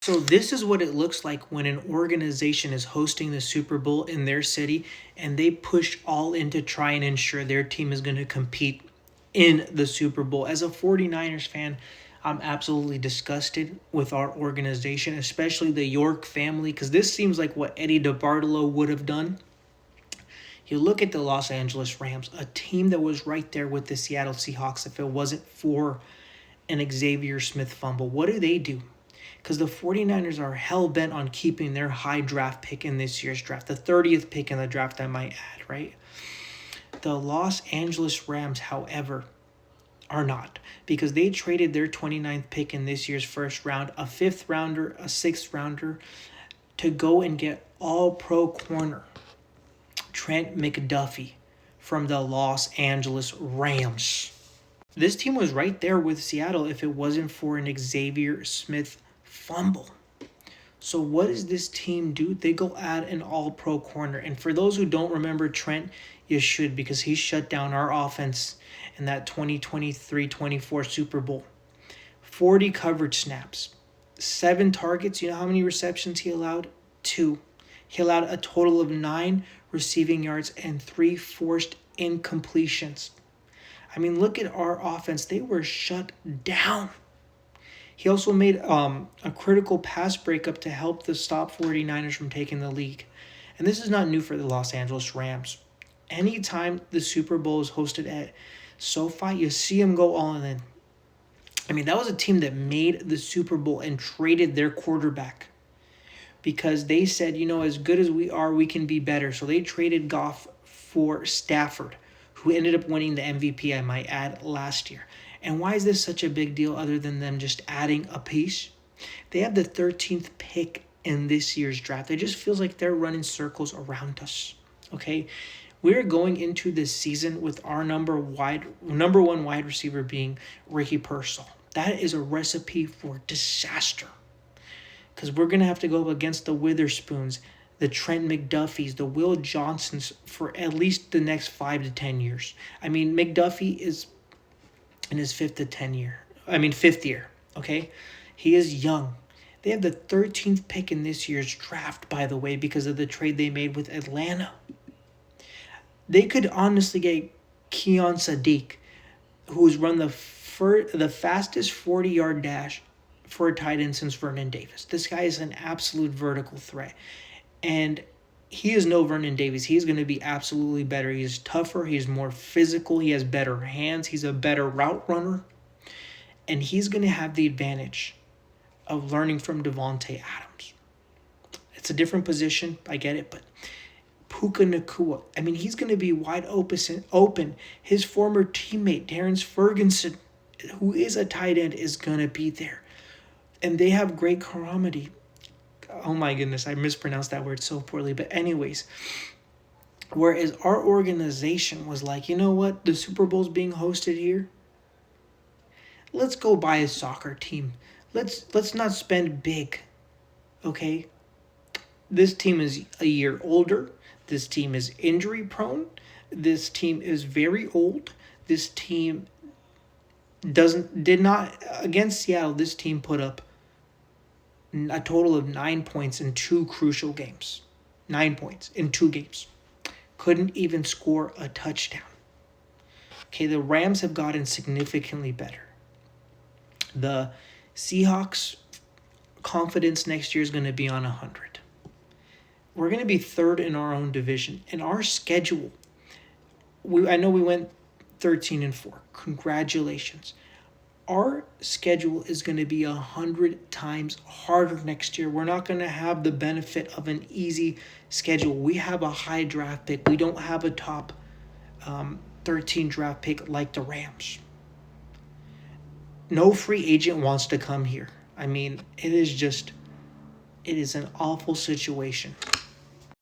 So this is what it looks like when an organization is hosting the Super Bowl in their city and they push all in to try and ensure their team is going to compete in the Super Bowl. As a 49ers fan, I'm absolutely disgusted with our organization, especially the York family, because this seems like what Eddie DeBartolo would have done. You look at the Los Angeles Rams, a team that was right there with the Seattle Seahawks if it wasn't for an Xavier Smith fumble. What do? Because the 49ers are hell-bent on keeping their high draft pick in this year's draft, the 30th pick in the draft, I might add, right? The Los Angeles Rams, however, are not, because they traded their 29th pick in this year's first round, a 5th rounder, a 6th rounder, to go and get all-pro corner Trent McDuffie from the Los Angeles Rams. This team was right there with Seattle if it wasn't for an Xavier Smith fumble. So what does this team do? They go add an all-pro corner. And for those who don't remember Trent, you should, because he shut down our offense in that 2023-24 Super Bowl. 40 coverage snaps, 7 targets. You know how many receptions he allowed? 2. He allowed a total of 9 receiving yards and 3 forced incompletions. I mean, look at our offense. They were shut down. He also made a critical pass breakup to help the stop 49ers from taking the lead. And this is not new for the Los Angeles Rams. Anytime the Super Bowl is hosted at SoFi, you see them go all in. I mean, that was a team that made the Super Bowl and traded their quarterback because they said, as good as we are, we can be better. So they traded Goff for Stafford, who ended up winning the MVP, I might add, last year. And why is this such a big deal other than them just adding a piece? They have the 13th pick in this year's draft. It just feels like they're running circles around us, okay? We're going into this season with our number one wide receiver being Ricky Pearsall. That is a recipe for disaster because we're going to have to go up against the Witherspoons, the Trent McDuffies, the Will Johnsons for at least the next 5 to 10 years. I mean, McDuffie is in his 5th year, okay? He is young. They have the 13th pick in this year's draft, by the way, because of the trade they made with Atlanta. They could honestly get Keon Sadiq, who's run the fastest 40-yard dash for a tight end since Vernon Davis. This guy is an absolute vertical threat. And he is no Vernon Davis. He's going to be absolutely better. He's tougher. He's more physical. He has better hands. He's a better route runner. And he's going to have the advantage of learning from Devontae Adams. It's a different position. I get it. But Puka Nacua, I mean, he's going to be wide open. His former teammate, Darren Ferguson, who is a tight end, is going to be there. And they have great calamity. Oh my goodness, I mispronounced that word so poorly. But anyways, whereas our organization was like, you know what? The Super Bowl's being hosted here. Let's go buy a soccer team. Let's not spend big. Okay? This team is a year older. This team is injury prone. This team is very old. This team did not against Seattle, this team put up a total of 9 points in 2 crucial games. 9 points in 2 games. Couldn't even score a touchdown. Okay, the Rams have gotten significantly better. The Seahawks' confidence next year is going to be on 100. We're going to be 3rd in our own division. And our schedule, I know we went 13-4. Congratulations. Our schedule is going to be 100 times harder next year. We're not going to have the benefit of an easy schedule. We have a high draft pick. We don't have a top 13 draft pick like the Rams. No free agent wants to come here. I mean, it is an awful situation.